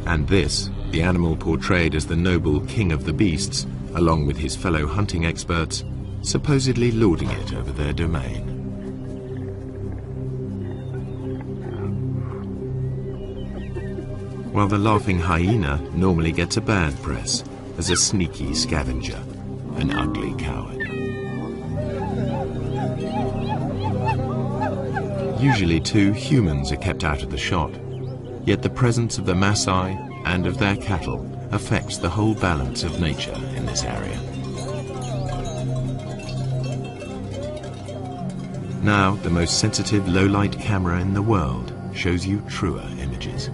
And this, the animal portrayed as the noble king of the beasts, along with his fellow hunting experts, supposedly lording it over their domain. While the laughing hyena normally gets a bad press as a sneaky scavenger, an ugly coward. Usually too, humans are kept out of the shot, yet the presence of the Maasai and of their cattle affects the whole balance of nature in this area. Now, the most sensitive low-light camera in the world shows you truer images.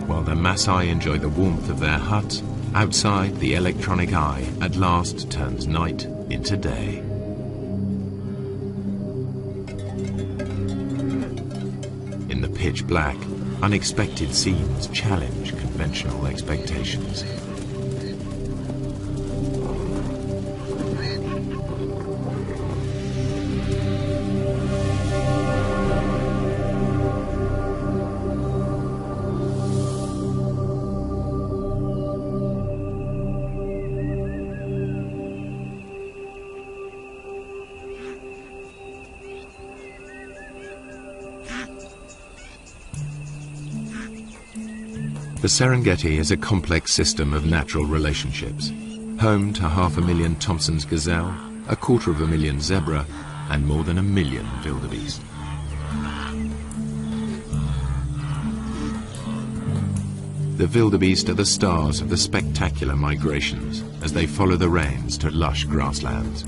While the Maasai enjoy the warmth of their hut, outside the electronic eye at last turns night into day. In the pitch black, unexpected scenes challenge conventional expectations. The Serengeti is a complex system of natural relationships, home to 500,000 Thompson's gazelle, 250,000 zebra, and more than 1 million wildebeest. The wildebeest are the stars of the spectacular migrations as they follow the rains to lush grasslands.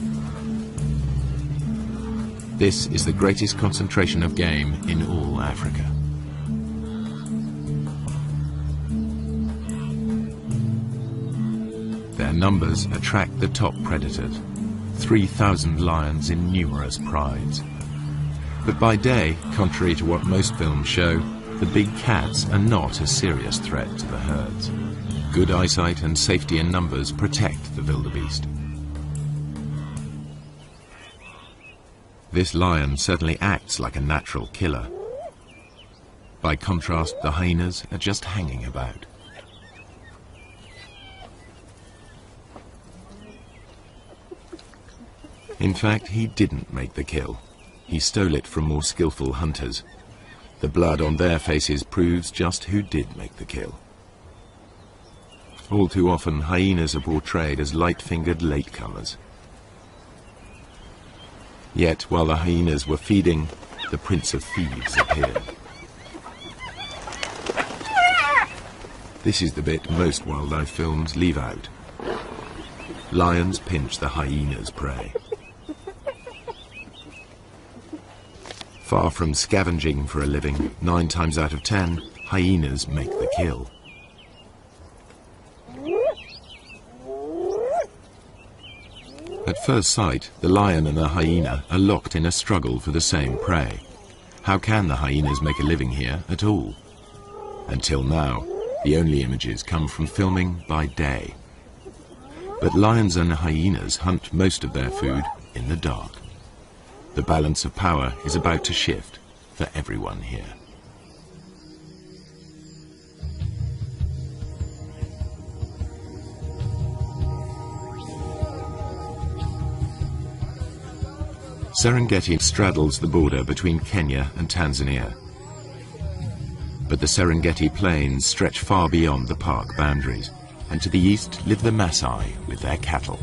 This is the greatest concentration of game in all Africa. Their numbers attract the top predators, 3,000 lions in numerous prides. But by day, contrary to what most films show, the big cats are not a serious threat to the herds. Good eyesight and safety in numbers protect the wildebeest. This lion certainly acts like a natural killer. By contrast, the hyenas are just hanging about. In fact, he didn't make the kill. He stole it from more skillful hunters. The blood on their faces proves just who did make the kill. All too often, hyenas are portrayed as light-fingered latecomers. Yet, while the hyenas were feeding, the Prince of Thieves appeared. This is the bit most wildlife films leave out. Lions pinch the hyena's prey. Far from scavenging for a living, 9 times out of 10, hyenas make the kill. At first sight, the lion and the hyena are locked in a struggle for the same prey. How can the hyenas make a living here at all? Until now, the only images come from filming by day. But lions and hyenas hunt most of their food in the dark. The balance of power is about to shift for everyone here. Serengeti straddles the border between Kenya and Tanzania. But the Serengeti plains stretch far beyond the park boundaries, and to the east live the Maasai with their cattle.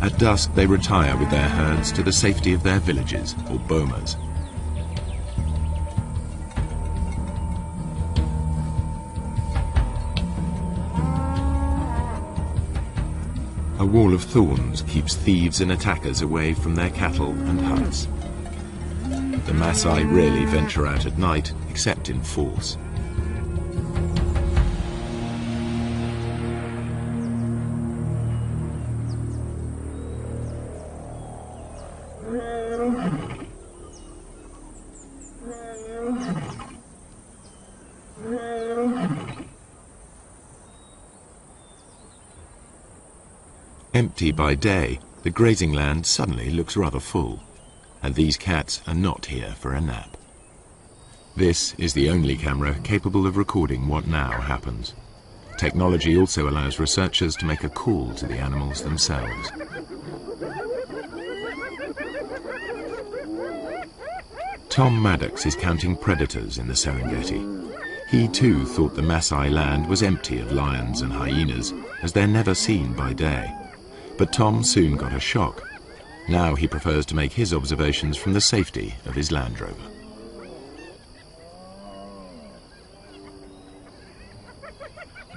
At dusk, they retire with their herds to the safety of their villages, or bomas. A wall of thorns keeps thieves and attackers away from their cattle and huts. The Maasai rarely venture out at night, except in force. Empty by day, The grazing land suddenly looks rather full, and these cats are not here for a nap. This is the only camera capable of recording what now happens. Technology also allows researchers to make a call to the animals themselves. Tom Maddox is counting predators in the Serengeti. He too thought the Maasai land was empty of lions and hyenas, as they're never seen by day. But Tom soon got a shock. Now he prefers to make his observations from the safety of his Land Rover.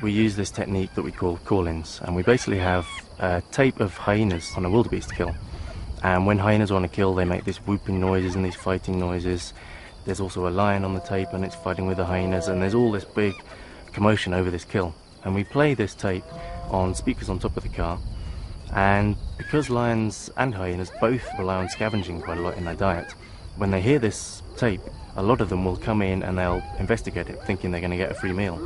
We use this technique that we call call-ins, and we basically have a tape of hyenas on a wildebeest kill. And when hyenas want to kill, they make these whooping noises and these fighting noises. There's also a lion on the tape and it's fighting with the hyenas, and there's all this big commotion over this kill. And we play this tape on speakers on top of the car, and because lions and hyenas both rely on scavenging quite a lot in their diet, when they hear this tape, a lot of them will come in and they'll investigate it, thinking they're going to get a free meal.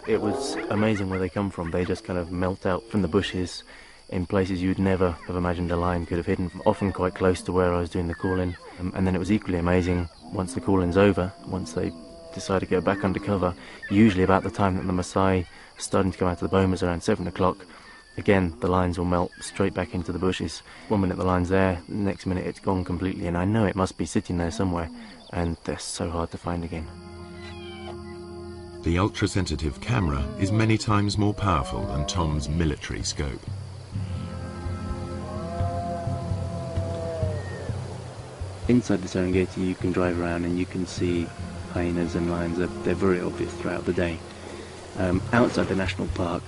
It was amazing where they come from. They just kind of melt out from the bushes in places you'd never have imagined a lion could have hidden, often quite close to where I was doing the call-in. And then it was equally amazing once the call-in's over, once they decide to go back under cover, usually about the time that the Maasai are starting to come out of the bomas around 7 o'clock, again the lions will melt straight back into the bushes. 1 minute the line's there, the next minute it's gone completely, and I know it must be sitting there somewhere, and they're so hard to find again. The ultra-sensitive camera is many times more powerful than Tom's military scope. Inside the Serengeti you can drive around and you can see hyenas and lions. They're very obvious throughout the day. Outside the national park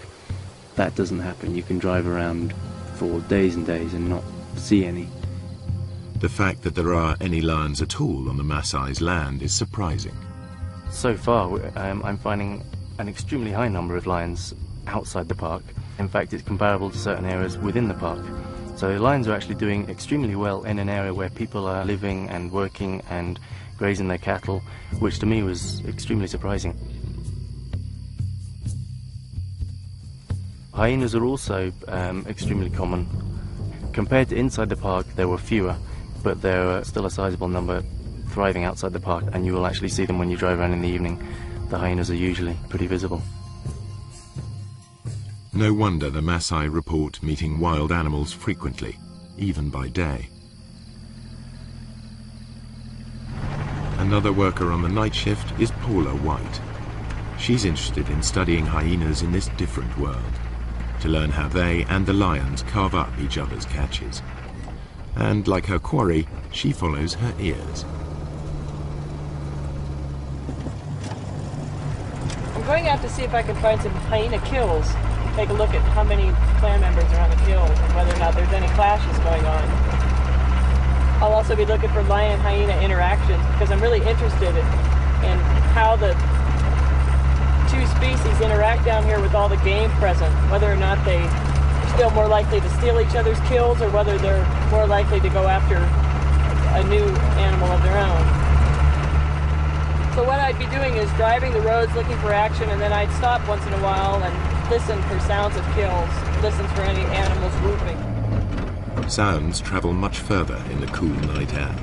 that doesn't happen. You can drive around for days and days and not see any. The fact that there are any lions at all on the Maasai's land is surprising. So far I'm finding an extremely high number of lions outside the park. In fact, it's comparable to certain areas within the park. So the lions are actually doing extremely well in an area where people are living and working and grazing their cattle, which to me was extremely surprising. Hyenas are also extremely common. Compared to inside the park, there were fewer, but there are still a sizable number thriving outside the park, and you will actually see them when you drive around in the evening. The hyenas are usually pretty visible. No wonder the Maasai report meeting wild animals frequently, even by day. Another worker on the night shift is Paula White. She's interested in studying hyenas in this different world, to learn how they and the lions carve up each other's catches. And like her quarry, she follows her ears. I'm going out to see if I can find some hyena kills. Take a look at how many clan members are on the kills and whether or not there's any clashes going on. I'll also be looking for lion-hyena interactions because I'm really interested in how the two species interact down here with all the game present, whether or not they're still more likely to steal each other's kills or whether they're more likely to go after a new animal of their own. So what I'd be doing is driving the roads looking for action, and then I'd stop once in a while and listen for sounds of kills, listen for any animals whooping. Sounds travel much further in the cool night air.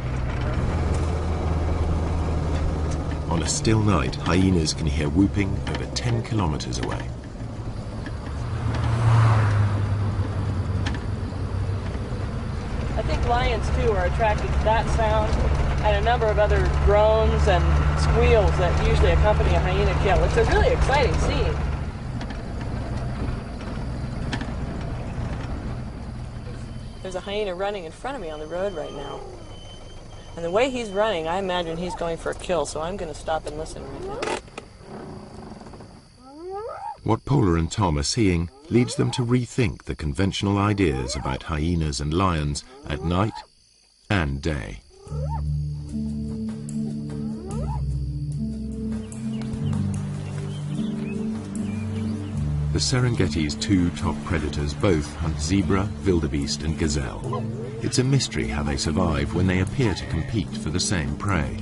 On a still night, hyenas can hear whooping over 10 kilometers away. I think lions too are attracted to that sound and a number of other groans and squeals that usually accompany a hyena kill. It's a really exciting scene. There's a hyena running in front of me on the road right now. And the way he's running, I imagine he's going for a kill, so I'm going to stop and listen right now. What Paula and Tom are seeing leads them to rethink the conventional ideas about hyenas and lions at night and day. The Serengeti's two top predators both hunt zebra, wildebeest and gazelle. It's a mystery how they survive when they appear to compete for the same prey.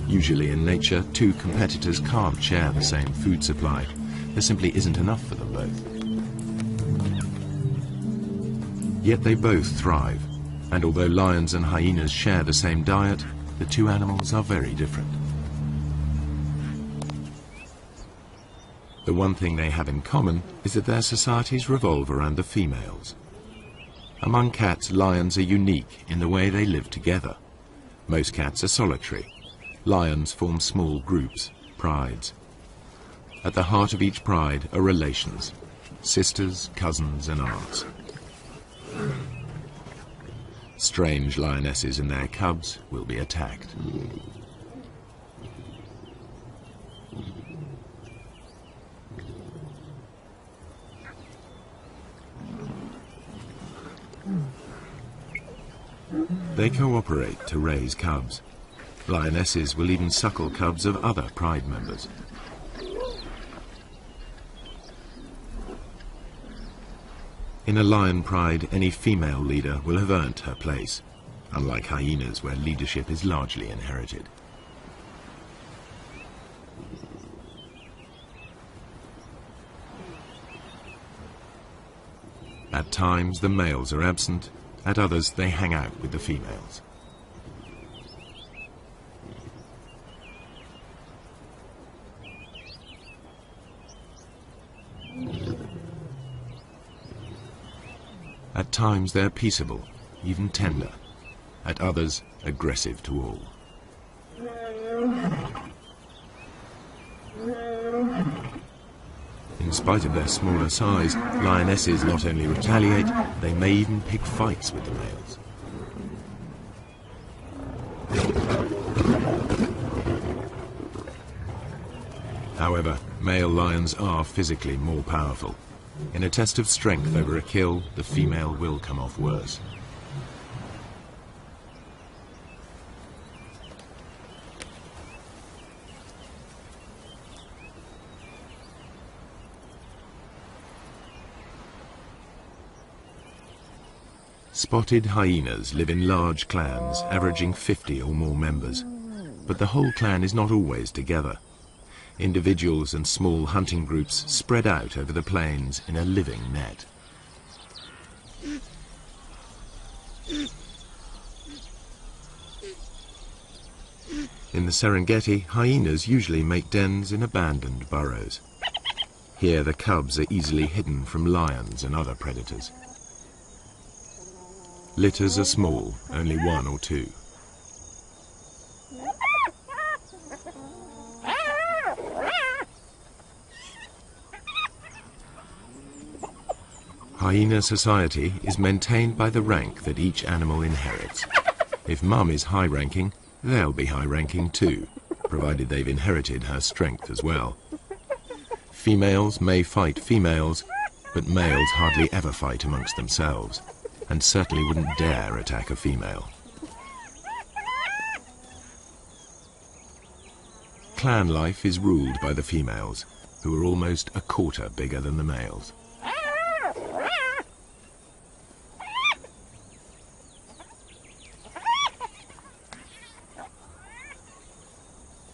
Usually in nature, two competitors can't share the same food supply. There simply isn't enough for them both. Yet they both thrive, and although lions and hyenas share the same diet, the two animals are very different. The one thing they have in common is that their societies revolve around the females. Among cats, lions are unique in the way they live together. Most cats are solitary. Lions form small groups, prides. At the heart of each pride are relations, sisters, cousins, and aunts. Strange lionesses and their cubs will be attacked. They cooperate to raise cubs. Lionesses will even suckle cubs of other pride members. In a lion pride, any female leader will have earned her place, unlike hyenas where leadership is largely inherited. At times the males are absent, at others they hang out with the females. At times they're peaceable, even tender. At others, aggressive to all. In spite of their smaller size, lionesses not only retaliate, they may even pick fights with the males. However, male lions are physically more powerful. In a test of strength over a kill, the female will come off worse. Spotted hyenas live in large clans, averaging 50 or more members. But the whole clan is not always together. Individuals and small hunting groups spread out over the plains in a living net. In the Serengeti, hyenas usually make dens in abandoned burrows. Here the cubs are easily hidden from lions and other predators. Litters are small, only 1 or 2. Hyena society is maintained by the rank that each animal inherits. If Mum is high-ranking, they'll be high-ranking too, provided they've inherited her strength as well. Females may fight females, but males hardly ever fight amongst themselves, and certainly wouldn't dare attack a female. Clan life is ruled by the females, who are almost a quarter bigger than the males.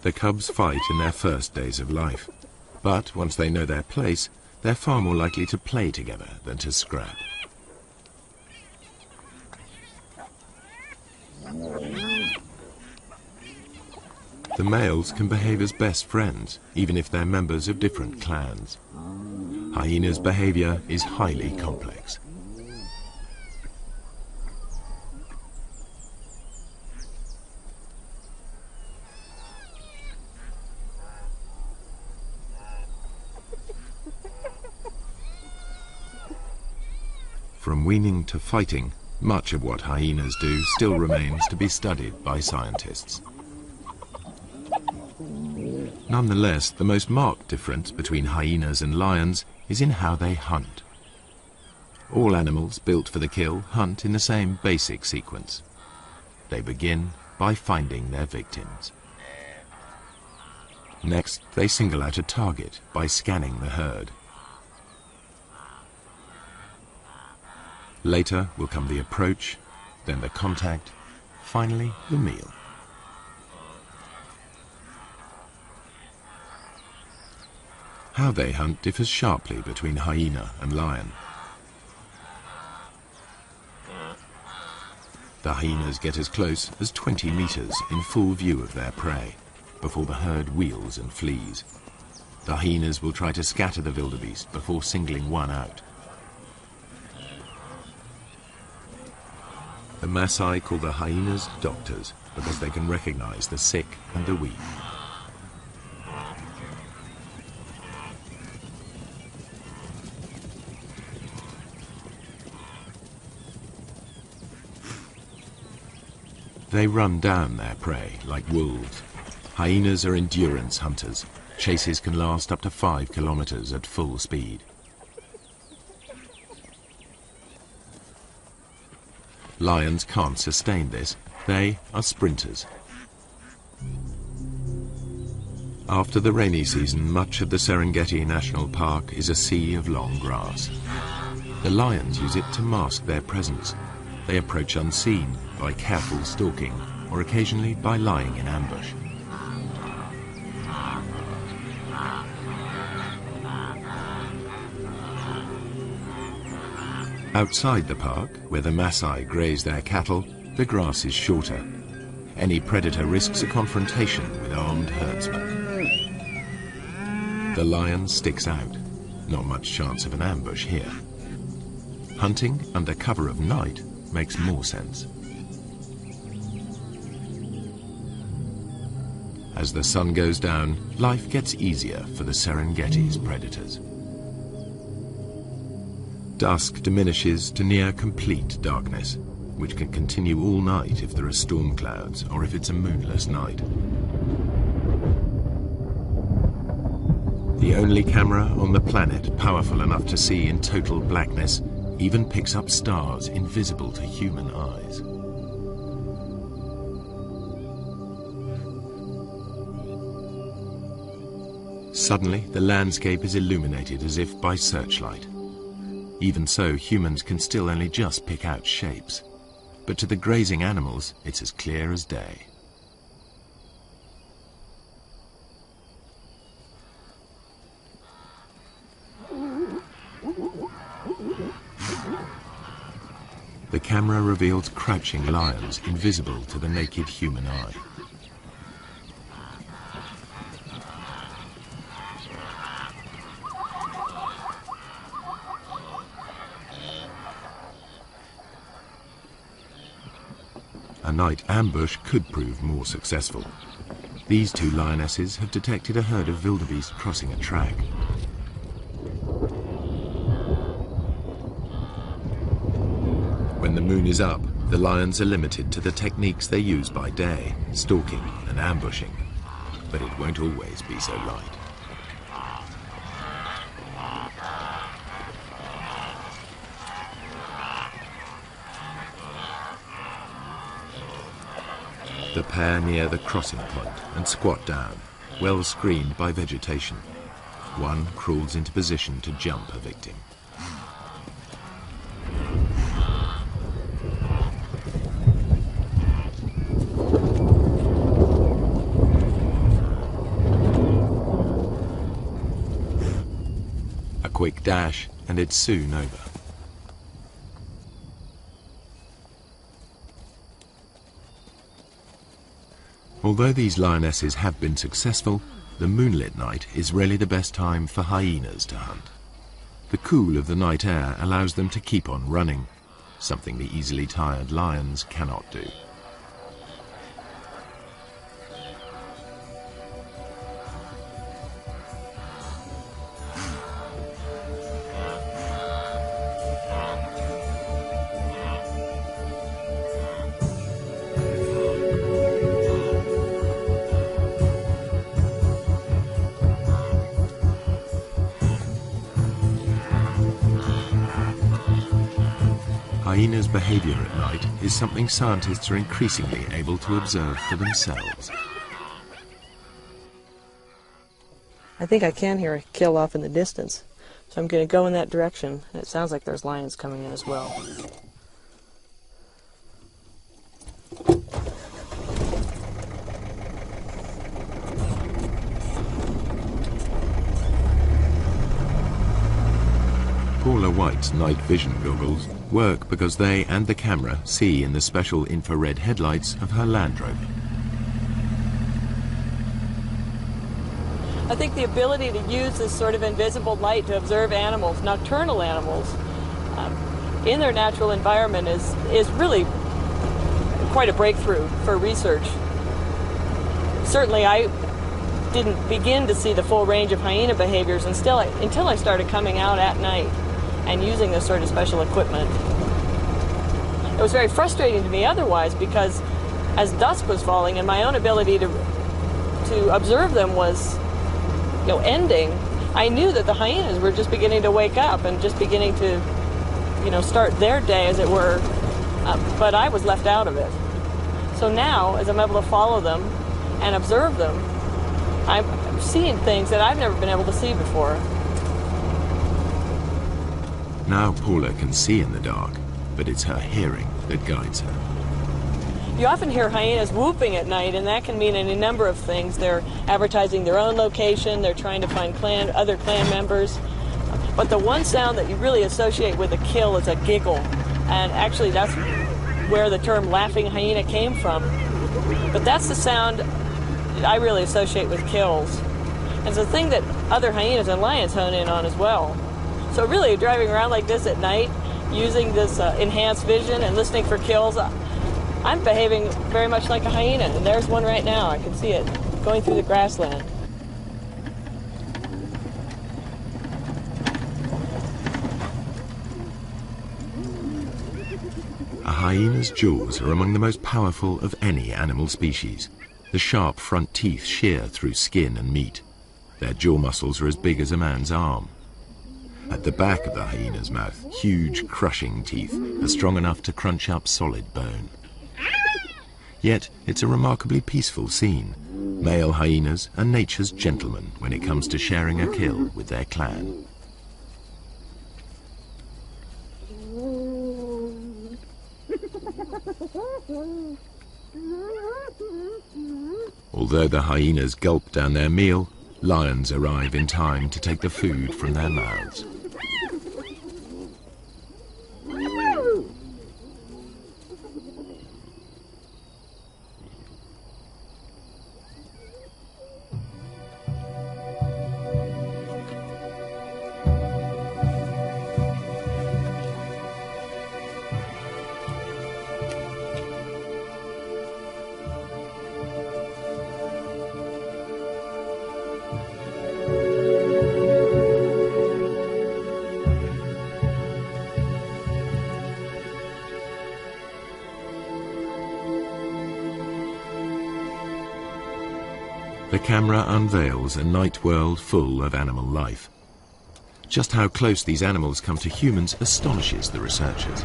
The cubs fight in their first days of life, but once they know their place, they're far more likely to play together than to scrap. The males can behave as best friends, even if they're members of different clans. Hyenas' behavior is highly complex. From weaning to fighting, much of what hyenas do still remains to be studied by scientists. Nonetheless, the most marked difference between hyenas and lions is in how they hunt. All animals built for the kill hunt in the same basic sequence. They begin by finding their victims. Next, they single out a target by scanning the herd. Later will come the approach, then the contact, finally the meal. How they hunt differs sharply between hyena and lion. The hyenas get as close as 20 meters in full view of their prey before the herd wheels and flees. The hyenas will try to scatter the wildebeest before singling one out. The Maasai call the hyenas doctors because they can recognize the sick and the weak. They run down their prey like wolves. Hyenas are endurance hunters. Chases can last up to 5 kilometers at full speed. Lions can't sustain this. They are sprinters. After the rainy season, much of the Serengeti National Park is a sea of long grass. The lions use it to mask their presence. They approach unseen by careful stalking or occasionally by lying in ambush. Outside the park, where the Maasai graze their cattle, the grass is shorter. Any predator risks a confrontation with armed herdsmen. The lion sticks out. Not much chance of an ambush here. Hunting under cover of night makes more sense. As the sun goes down, life gets easier for the Serengeti's predators. Dusk diminishes to near complete darkness, which can continue all night if there are storm clouds or if it's a moonless night. The only camera on the planet powerful enough to see in total blackness even picks up stars invisible to human eyes. Suddenly, the landscape is illuminated as if by searchlight. Even so, humans can still only just pick out shapes. But to the grazing animals, it's as clear as day. The camera reveals crouching lions invisible to the naked human eye. A night ambush could prove more successful. These two lionesses have detected a herd of wildebeest crossing a track. When the moon is up, the lions are limited to the techniques they use by day, stalking and ambushing. But it won't always be so light. The pair near the crossing point and squat down, well screened by vegetation. One crawls into position to jump a victim. A quick dash and it's soon over. Although these lionesses have been successful, the moonlit night is really the best time for hyenas to hunt. The cool of the night air allows them to keep on running, something the easily tired lions cannot do. Hyenas' behavior at night is something scientists are increasingly able to observe for themselves. I think I can hear a kill off in the distance, so I'm going to go in that direction. It sounds like there's lions coming in as well. Poor polar white night vision goggles work because they and the camera see in the special infrared headlights of her Land Rover. I think the ability to use this sort of invisible light to observe animals, nocturnal animals, in their natural environment is really quite a breakthrough for research. Certainly I didn't begin to see the full range of hyena behaviors until I started coming out at night and using this sort of special equipment. It was very frustrating to me otherwise, because as dusk was falling and my own ability to observe them was ending, I knew that the hyenas were just beginning to wake up and just beginning to start their day, as it were, but I was left out of it. So now, as I'm able to follow them and observe them, I'm seeing things that I've never been able to see before. Now Paula can see in the dark, but it's her hearing that guides her. You often hear hyenas whooping at night, and that can mean any number of things. They're advertising their own location, they're trying to find other clan members. But the one sound that you really associate with a kill is a giggle. And actually that's where the term laughing hyena came from. But that's the sound that I really associate with kills. And it's a thing that other hyenas and lions hone in on as well. So really, driving around like this at night, using this enhanced vision and listening for kills, I'm behaving very much like a hyena. And there's one right now. I can see it going through the grassland. A hyena's jaws are among the most powerful of any animal species. The sharp front teeth shear through skin and meat. Their jaw muscles are as big as a man's arm. At the back of the hyena's mouth, huge crushing teeth are strong enough to crunch up solid bone. Yet it's a remarkably peaceful scene. Male hyenas are nature's gentlemen when it comes to sharing a kill with their clan. Although the hyenas gulp down their meal, lions arrive in time to take the food from their mouths. The camera unveils a night world full of animal life. Just how close these animals come to humans astonishes the researchers.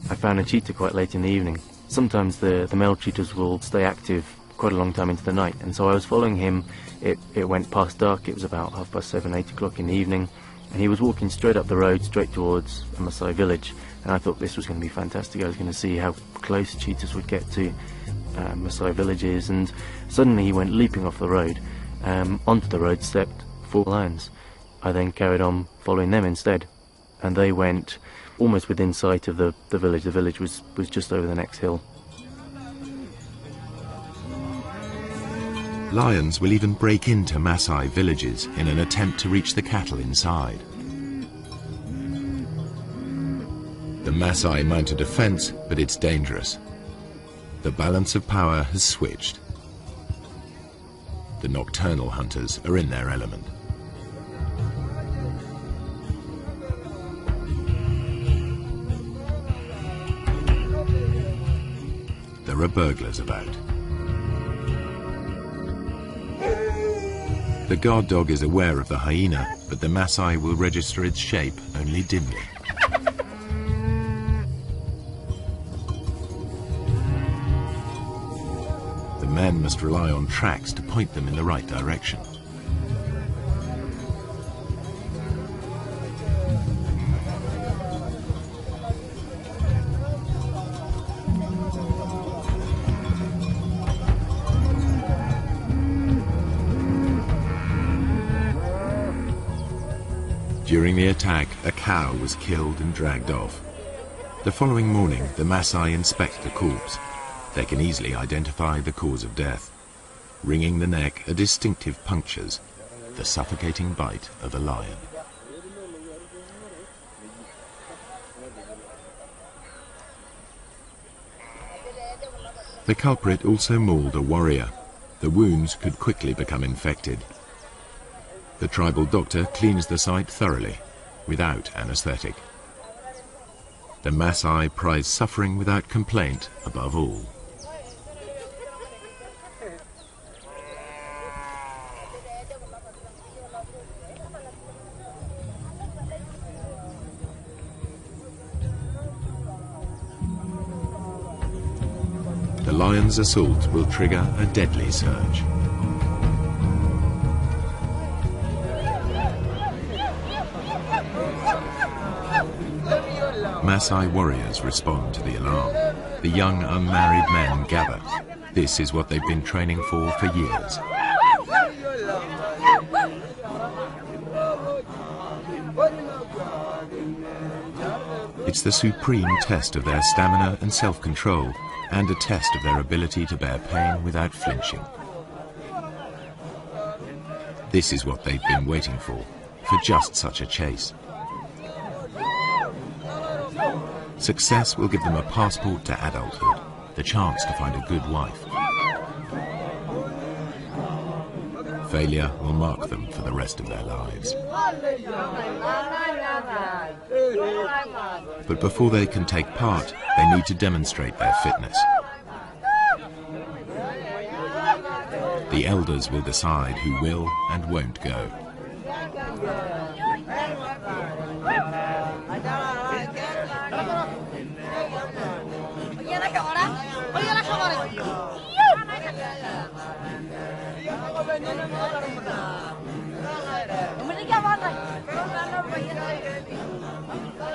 I found a cheetah quite late in the evening. Sometimes the male cheetahs will stay active quite a long time into the night, and so I was following him. It went past dark. It was about 7:30, 8 o'clock in the evening, and he was walking straight up the road, straight towards a Maasai village. And I thought this was going to be fantastic. I was going to see how close cheetahs would get to Maasai villages, and suddenly he went leaping off the road. Onto the road stepped 4 lions. I then carried on following them instead, and they went almost within sight of the village. The village was just over the next hill. Lions will even break into Maasai villages in an attempt to reach the cattle inside. The Maasai mount a defense, but it's dangerous. The balance of power has switched. The nocturnal hunters are in their element. There are burglars about. The guard dog is aware of the hyena, but the Maasai will register its shape only dimly. Men must rely on tracks to point them in the right direction. During the attack, a cow was killed and dragged off. The following morning, the Maasai inspect the corpse. They can easily identify the cause of death. Wringing the neck are distinctive punctures, the suffocating bite of a lion. The culprit also mauled a warrior. The wounds could quickly become infected. The tribal doctor cleans the site thoroughly, without anesthetic. The Maasai prize suffering without complaint above all. The lion's assault will trigger a deadly surge. Maasai warriors respond to the alarm. The young unmarried men gather. This is what they've been training for years. It's the supreme test of their stamina and self-control, and a test of their ability to bear pain without flinching. This is what they've been waiting for just such a chase. Success will give them a passport to adulthood, the chance to find a good wife. Failure will mark them for the rest of their lives. But before they can take part, they need to demonstrate their fitness. The elders will decide who will and won't go.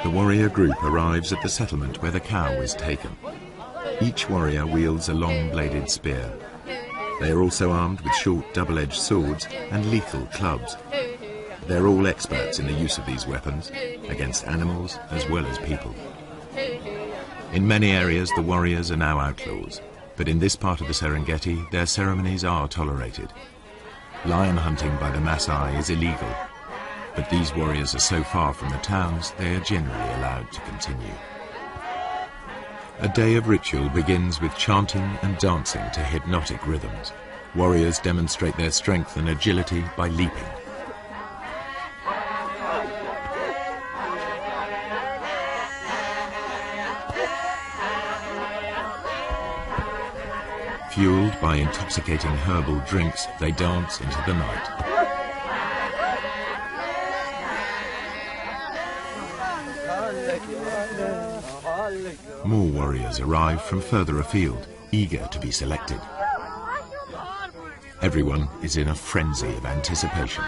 The warrior group arrives at the settlement where the cow is taken. Each warrior wields a long-bladed spear. They are also armed with short double-edged swords and lethal clubs. They're all experts in the use of these weapons, against animals as well as people. In many areas, the warriors are now outlaws, but in this part of the Serengeti, their ceremonies are tolerated. Lion hunting by the Maasai is illegal, but these warriors are so far from the towns, they are generally allowed to continue. A day of ritual begins with chanting and dancing to hypnotic rhythms. Warriors demonstrate their strength and agility by leaping. Fueled by intoxicating herbal drinks, they dance into the night. More warriors arrive from further afield, eager to be selected. Everyone is in a frenzy of anticipation.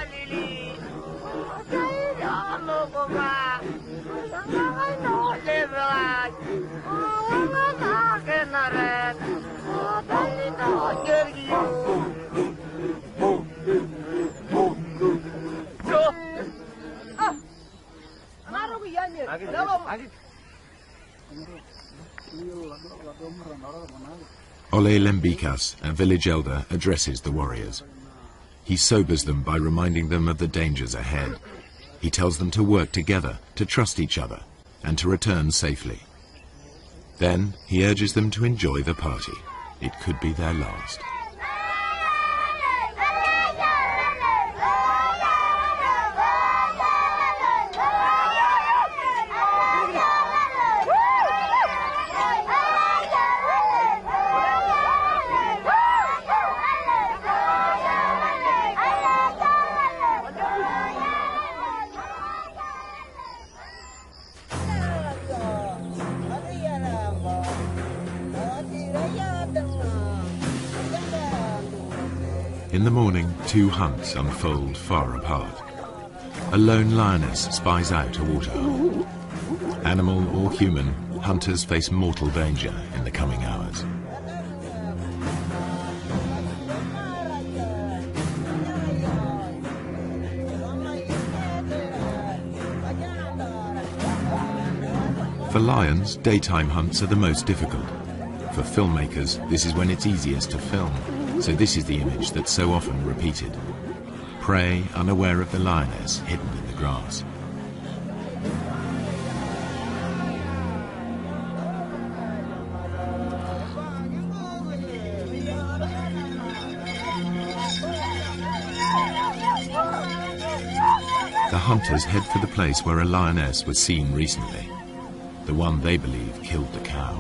Ole Lembikas, a village elder, addresses the warriors. He sobers them by reminding them of the dangers ahead. He tells them to work together, to trust each other, and to return safely. Then he urges them to enjoy the party. It could be their last. In the morning, two hunts unfold far apart. A lone lioness spies out a waterhole. Animal or human, hunters face mortal danger in the coming hours. For lions, daytime hunts are the most difficult. For filmmakers, this is when it's easiest to film, so this is the image that's so often repeated. Prey unaware of the lioness hidden in the grass. The hunters head for the place where a lioness was seen recently, the one they believe killed the cow.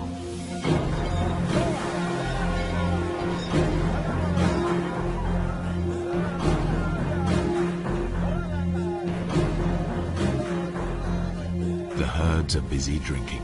The herds are busy drinking.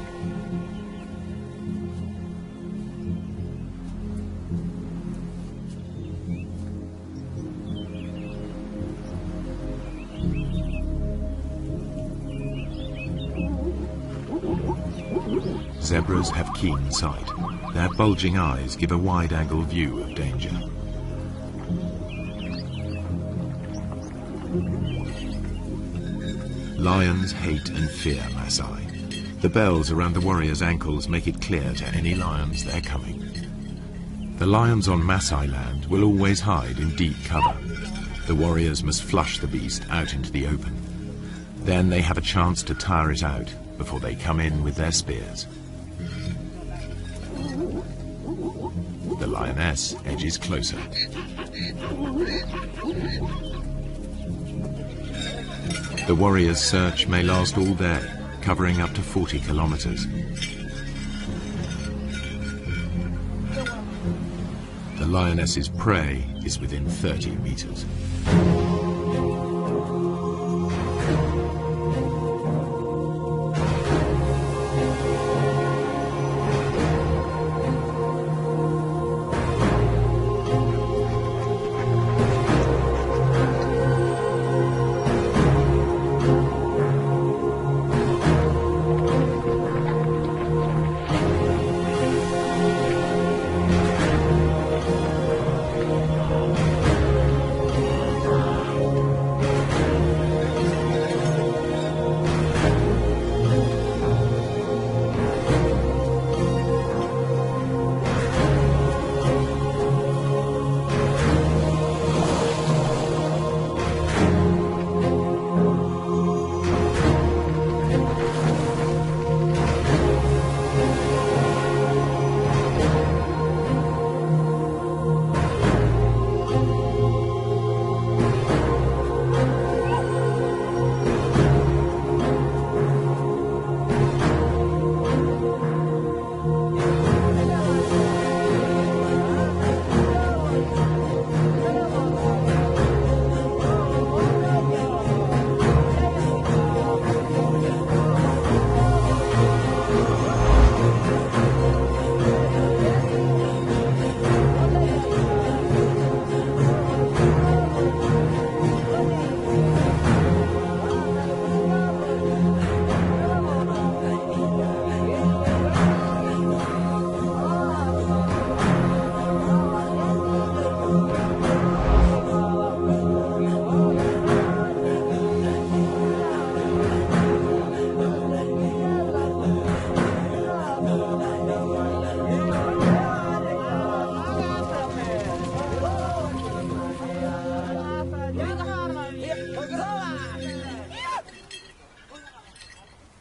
Zebras have keen sight. Their bulging eyes give a wide-angle view of danger. Lions hate and fear Maasai. The bells around the warriors' ankles make it clear to any lions they're coming. The lions on Maasai land will always hide in deep cover. The warriors must flush the beast out into the open. Then they have a chance to tire it out before they come in with their spears. The lioness edges closer. The warriors' search may last all day, covering up to 40 kilometers. The lioness's prey is within 30 meters.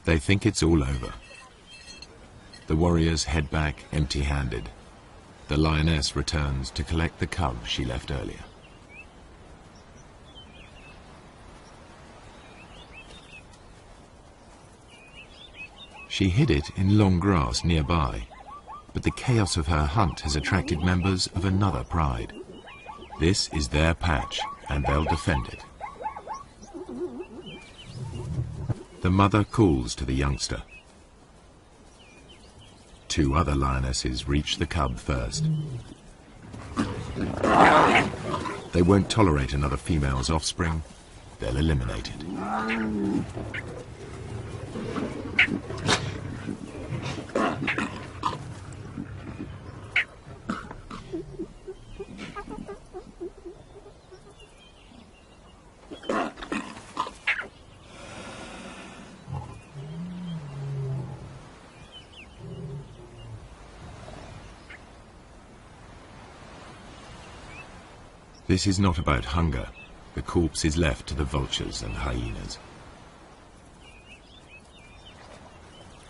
They think it's all over. The warriors head back empty-handed. The lioness returns to collect the cub she left earlier. She hid it in long grass nearby, but the chaos of her hunt has attracted members of another pride. This is their patch, and they'll defend it. The mother calls to the youngster. Two other lionesses reach the cub first. They won't tolerate another female's offspring. They'll eliminate it. This is not about hunger. The corpse is left to the vultures and hyenas.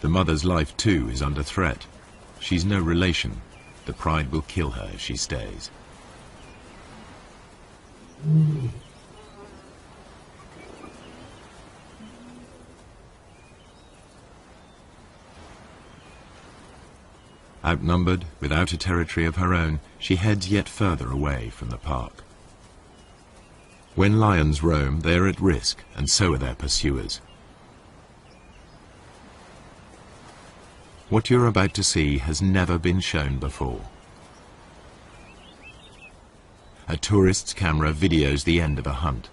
The mother's life too is under threat. She's no relation. The pride will kill her if she stays. Outnumbered, without a territory of her own, she heads yet further away from the park. When lions roam, they are at risk, and so are their pursuers. What you're about to see has never been shown before. A tourist's camera videos the end of a hunt.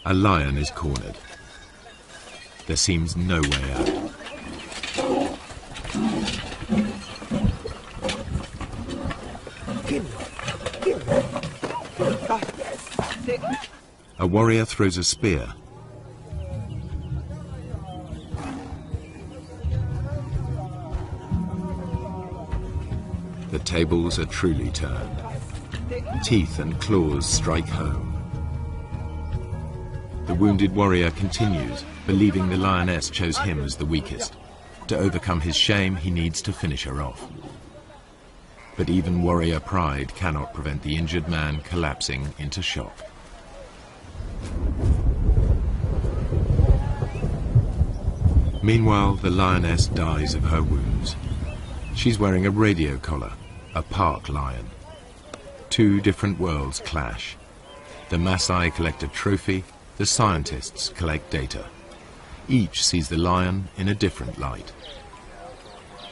A lion is cornered. There seems no way out. A warrior throws a spear. The tables are truly turned. Teeth and claws strike home. The wounded warrior continues, believing the lioness chose him as the weakest. To overcome his shame, he needs to finish her off. But even warrior pride cannot prevent the injured man collapsing into shock. Meanwhile, the lioness dies of her wounds. She's wearing a radio collar, a park lion. Two different worlds clash. The Maasai collect a trophy, the scientists collect data. Each sees the lion in a different light.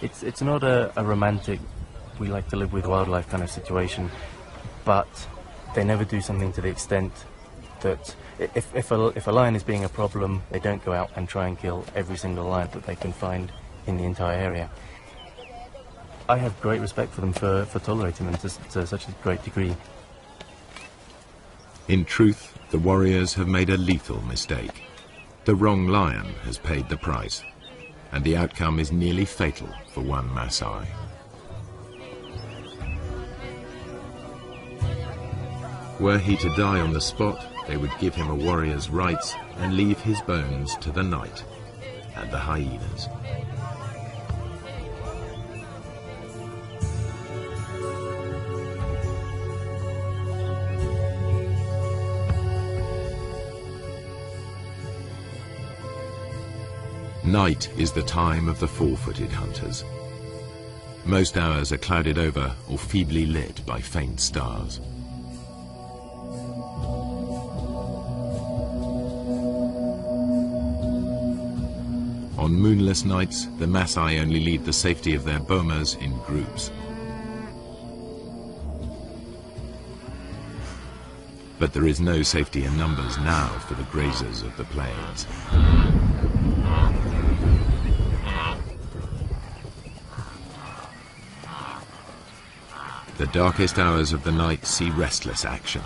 It's not a romantic, we like to live with wildlife kind of situation, but they never do something to the extent that if a lion is being a problem, they don't go out and try and kill every single lion that they can find in the entire area. I have great respect for them for tolerating them to such a great degree. In truth, the warriors have made a lethal mistake. The wrong lion has paid the price, and the outcome is nearly fatal for one Maasai. Were he to die on the spot, they would give him a warrior's rights and leave his bones to the night and the hyenas. Night is the time of the four-footed hunters. Most hours are clouded over or feebly lit by faint stars. On moonless nights, the Maasai only leave the safety of their bomas in groups. But there is no safety in numbers now for the grazers of the plains. The darkest hours of the night see restless action.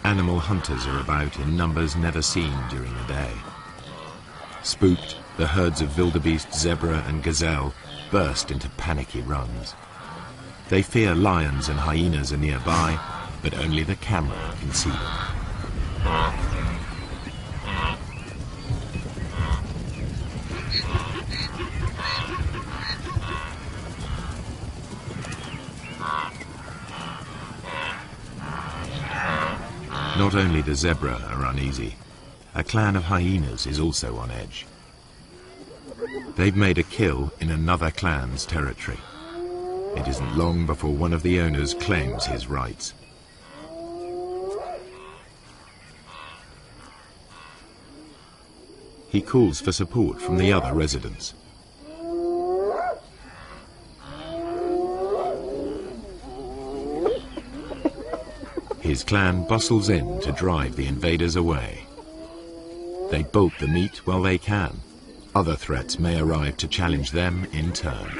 Animal hunters are about in numbers never seen during the day. Spooked, the herds of wildebeest, zebra and gazelle burst into panicky runs. They fear lions and hyenas are nearby, but only the camera can see them. Not only the zebra are uneasy, a clan of hyenas is also on edge. They've made a kill in another clan's territory. It isn't long before one of the owners claims his rights. He calls for support from the other residents. His clan bustles in to drive the invaders away. They bolt the meat while they can. Other threats may arrive to challenge them in turn.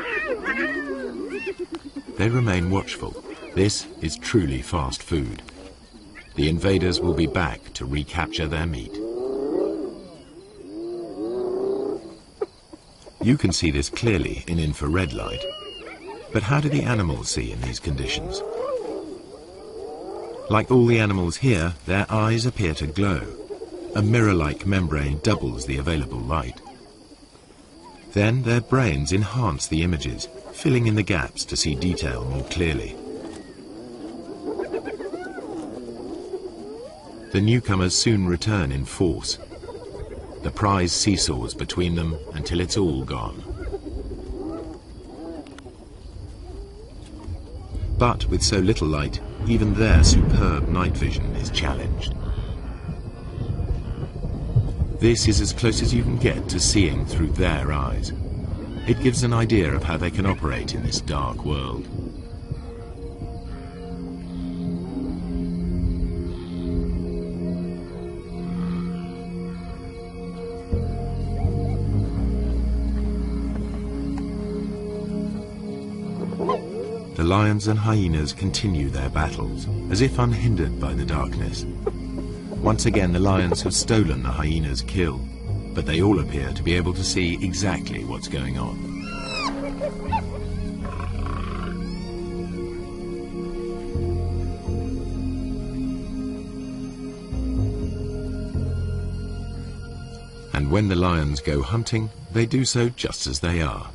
They remain watchful. This is truly fast food. The invaders will be back to recapture their meat. You can see this clearly in infrared light. But how do the animals see in these conditions? Like all the animals here, their eyes appear to glow. A mirror-like membrane doubles the available light. Then their brains enhance the images, filling in the gaps to see detail more clearly. The newcomers soon return in force. The prize seesaws between them until it's all gone. But with so little light, even their superb night vision is challenged. This is as close as you can get to seeing through their eyes. It gives an idea of how they can operate in this dark world. The lions and hyenas continue their battles, as if unhindered by the darkness. Once again, the lions have stolen the hyena's kill, but they all appear to be able to see exactly what's going on. And when the lions go hunting, they do so just as they are.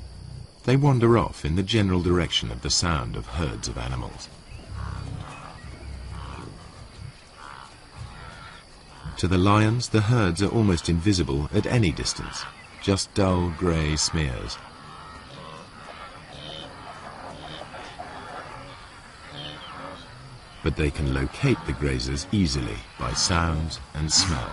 They wander off in the general direction of the sound of herds of animals. To the lions, the herds are almost invisible at any distance, just dull grey smears. But they can locate the grazers easily by sound and smell.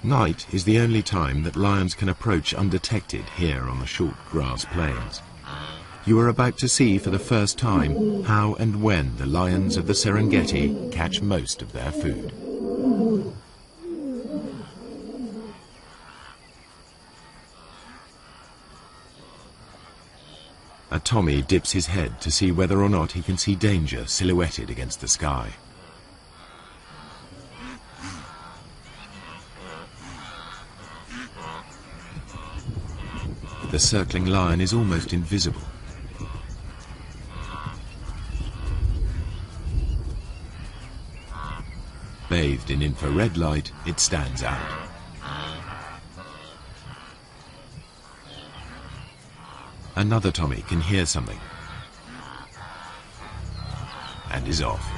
Night is the only time that lions can approach undetected here on the short grass plains. You are about to see for the first time how and when the lions of the Serengeti catch most of their food. A Tommy dips his head to see whether or not he can see danger silhouetted against the sky. The circling lion is almost invisible. Bathed in infrared light, it stands out. Another Tommy can hear something and is off.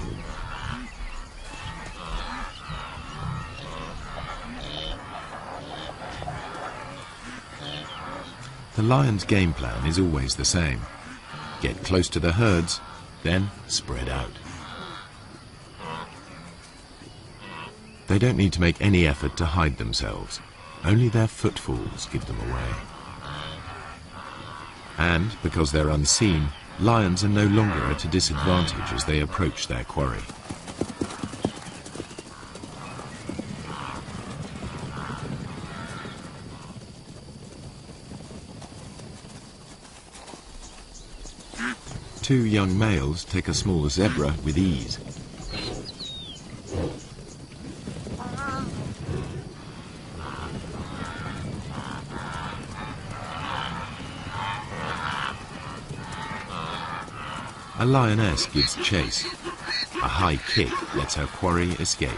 The lion's game plan is always the same. Get close to the herds, then spread out. They don't need to make any effort to hide themselves. Only their footfalls give them away. And, because they're unseen, lions are no longer at a disadvantage as they approach their quarry. Two young males take a small zebra with ease. A lioness gives chase. A high kick lets her quarry escape.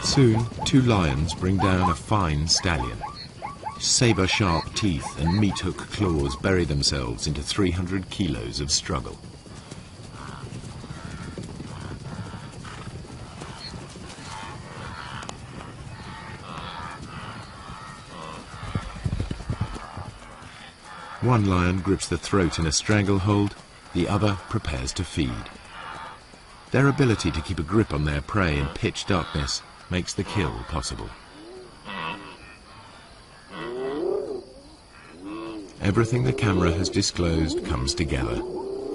Soon, two lions bring down a fine stallion. Saber-sharp teeth and meat-hook claws bury themselves into 300 kilos of struggle. One lion grips the throat in a stranglehold, the other prepares to feed. Their ability to keep a grip on their prey in pitch darkness makes the kill possible. Everything the camera has disclosed comes together.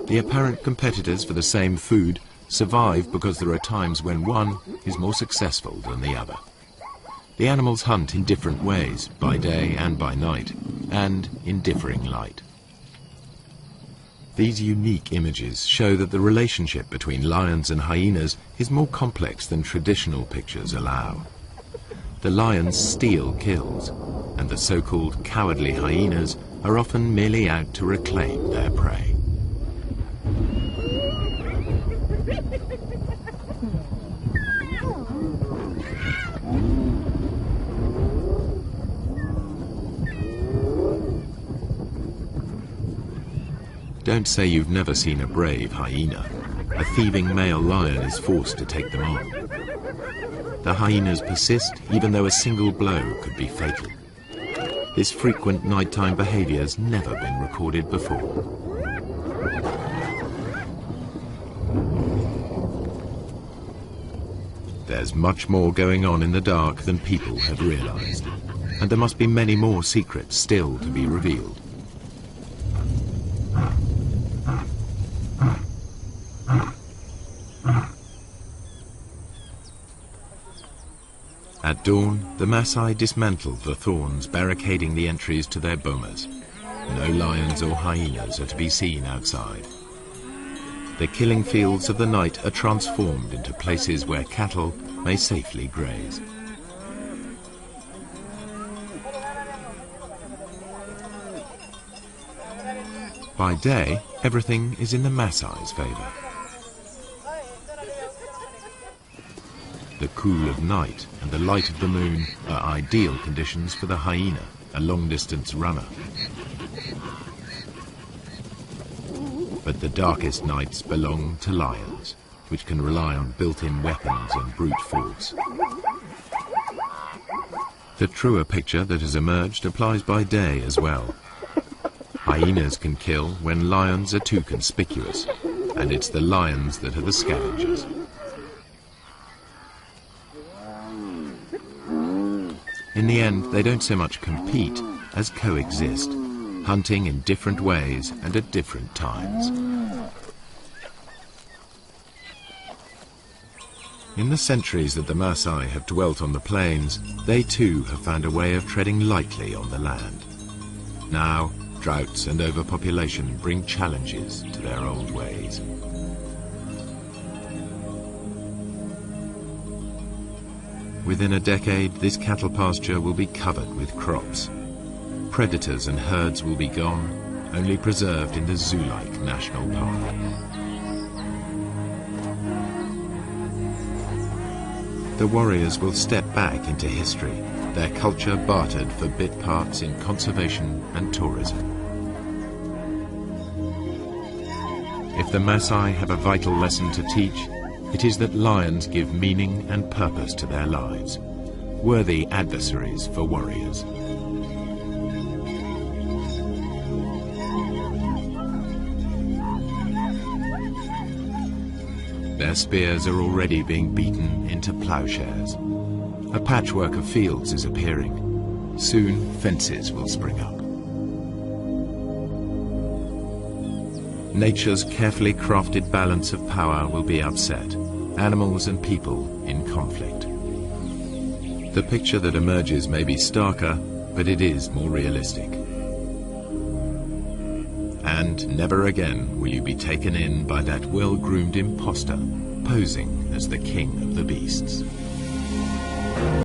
The apparent competitors for the same food survive because there are times when one is more successful than the other. The animals hunt in different ways, by day and by night, and in differing light. These unique images show that the relationship between lions and hyenas is more complex than traditional pictures allow. The lions steal kills, and the so-called cowardly hyenas are often merely out to reclaim their prey. Don't say you've never seen a brave hyena. A thieving male lion is forced to take them on. The hyenas persist even though a single blow could be fatal. This frequent nighttime behavior has never been recorded before. There's much more going on in the dark than people have realized, and there must be many more secrets still to be revealed. At dawn, the Maasai dismantle the thorns barricading the entries to their bomas. No lions or hyenas are to be seen outside. The killing fields of the night are transformed into places where cattle may safely graze. By day, everything is in the Maasai's favor. The cool of night and the light of the moon are ideal conditions for the hyena, a long-distance runner. But the darkest nights belong to lions, which can rely on built-in weapons and brute force. The truer picture that has emerged applies by day as well. Hyenas can kill when lions are too conspicuous, and it's the lions that are the scavengers. In the end, they don't so much compete as coexist, hunting in different ways and at different times. In the centuries that the Maasai have dwelt on the plains, they too have found a way of treading lightly on the land. Now, droughts and overpopulation bring challenges to their old ways. Within a decade, this cattle pasture will be covered with crops. Predators and herds will be gone, only preserved in the zoo-like national park. The warriors will step back into history, their culture bartered for bit parts in conservation and tourism. If the Maasai have a vital lesson to teach, it is that lions give meaning and purpose to their lives, worthy adversaries for warriors. Their spears are already being beaten into plowshares. A patchwork of fields is appearing. Soon, fences will spring up. Nature's carefully crafted balance of power will be upset, animals and people in conflict. The picture that emerges may be starker, but it is more realistic. And never again will you be taken in by that well-groomed imposter posing as the king of the beasts.